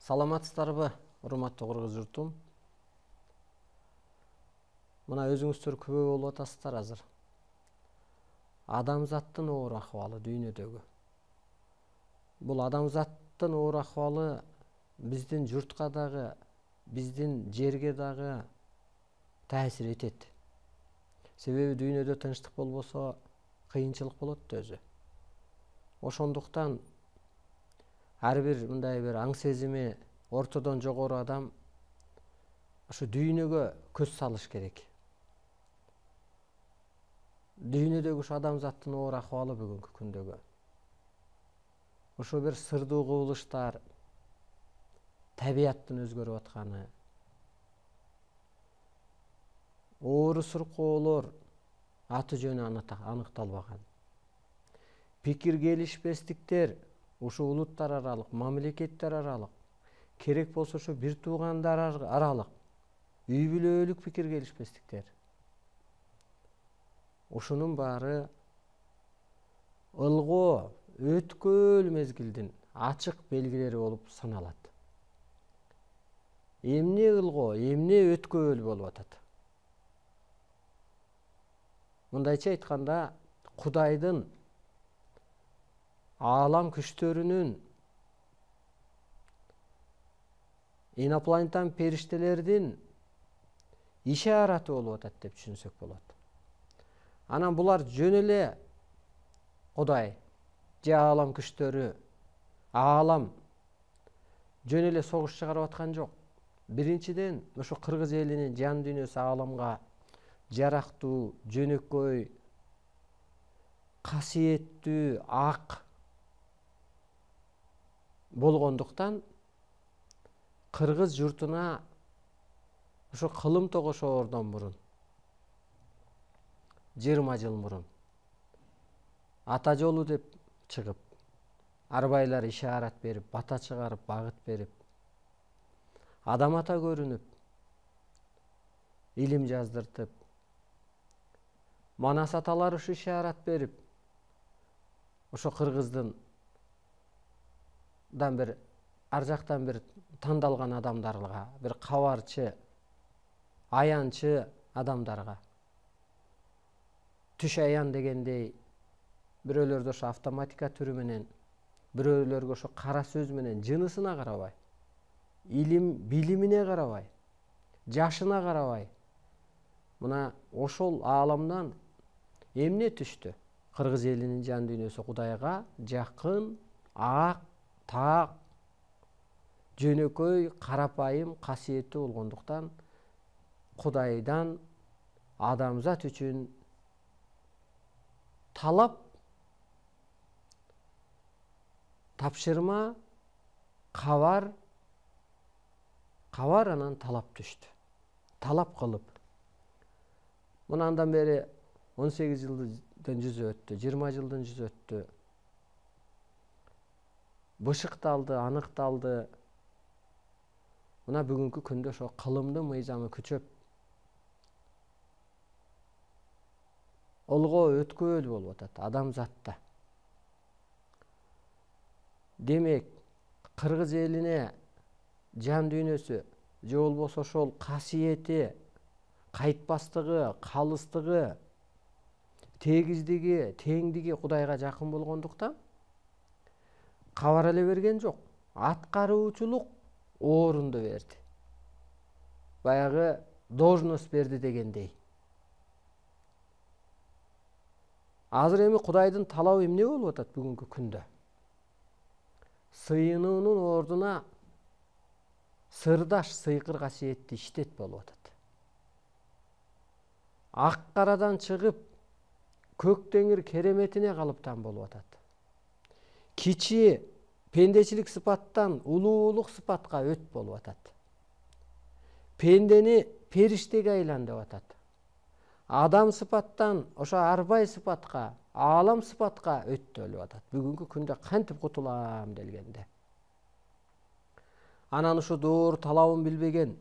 Саламатсыздарбы, урматтуу кыргыз журтум. Мына өзүңүздөр күбө болуп атасыздар азыр. Адамзаттын оор акыбалы дүйнөдөгү. Бул адамзаттын оор акыбалы биздин журтка дагы, биздин жерге дагы таасир этет. Себеби дүйнөдө тынчтык болбосо кыйынчылык болот да өзү. Ошондуктан ар бир мындай бир аң сезими ортодон жогору адам ошо дүйнөгө көз салыш керек. Дүйнөдөгү ушу адамзаттын оор акыбалы бүгүнкү күндөгү. Ошо бир сырдуу кубулуштар, табияттын өзгөрүп атканы, оору суркоолор аты жөнү аныкталбаган. Пикир келишпестиктер ушу улуттар аралык, мамлекеттер аралык, керек болсо ошо бир туугандар аралык, үй бүлөлүк пикир келишпестиктер. Ушунун баары ылгоо өткөл мезгилдин ачык белгилери болуп саналат. Эмне ылгоо, эмне өткөл болуп атат? Мындайча айтканда, Кудайдын аалам күчтөрүнүн, инопланетан периштелердин ишараты болуп атат деп түшүнсөк болот. Анан булар жөн эле Кудай же аалам күчтөрү, аалам жөн эле согуш чыгарып аткан жок. Биринчиден, ушу кыргыз элинин жан дүйнөсү ааламга жарактуу, жөнөкөй, касиеттүү, ак болгондуктан кыргыз журтуна ошо кылым тогошоордон мурун 20 жыл мурун ата жолу деп чыгып, арбайлар ишарат берип, бата чыгарып, багыт берип, адам ата көрүнүп, илим жаздыртып, манас аталар ушу ишарат берип, ошо кыргыздын бир ар жактан бир тандалган адамдарга, бир кабарчы, аянчы адамдарга түш аян дегендей, бирөөлөрдө ошо автоматика түрү менен, бирөөлөргө ошо кара сөз менен жынысына карабай, илим билимине карабай, жашына карабай, мына ошол ааламдан эмне түштү? Кыргыз элинин жан дүйнөсү Кудайга жакын, ак, так, жөнөкөй, карапайым, касиеттүү болгондуктан Кудайдан адамзат үчүн талап, тапшырма, кабар анан талап түштү. Талап кылып. Мына андан бери 18 жылдын жүзү өттү, 20 жылдын жүзү өттү. Бышыкталды, аныкталды. Мына бүгүнкү күндө ошо кылымдын мыйзамы күчөп, ылгоо өткөл болуп атат адамзатта. Демек, кыргыз элине жан дүйнөсү же болбосо ошол касиети, кайтпастыгы, калыстыгы, тегиздиги, теңдиги Кудайга жакын болгондуктан кабар эле берген жок, аткаруучулук орунду берди. Баягы должность берди дегендей. Азыр эми Кудайдын талабы эмне болуп атат бүгүнкү күндө? Сыйынуунун ордуна сырдаш, сыйкыр касиетти иштет болуп атат. Ак карадан чыгып, көк деңир кереметине калыптан болуп атат. Кичи пендечилик сыпаттан улуулук сыпатка өт болуп атат. Пендени периштеге айлан деп атат. Адам сыпаттан ошо арбай сыпатка, аалам сыпатка өттөлүп атат. Бүгүнкү күндө кантип кутулам делгенде. Анан ушу доор талабын билбеген,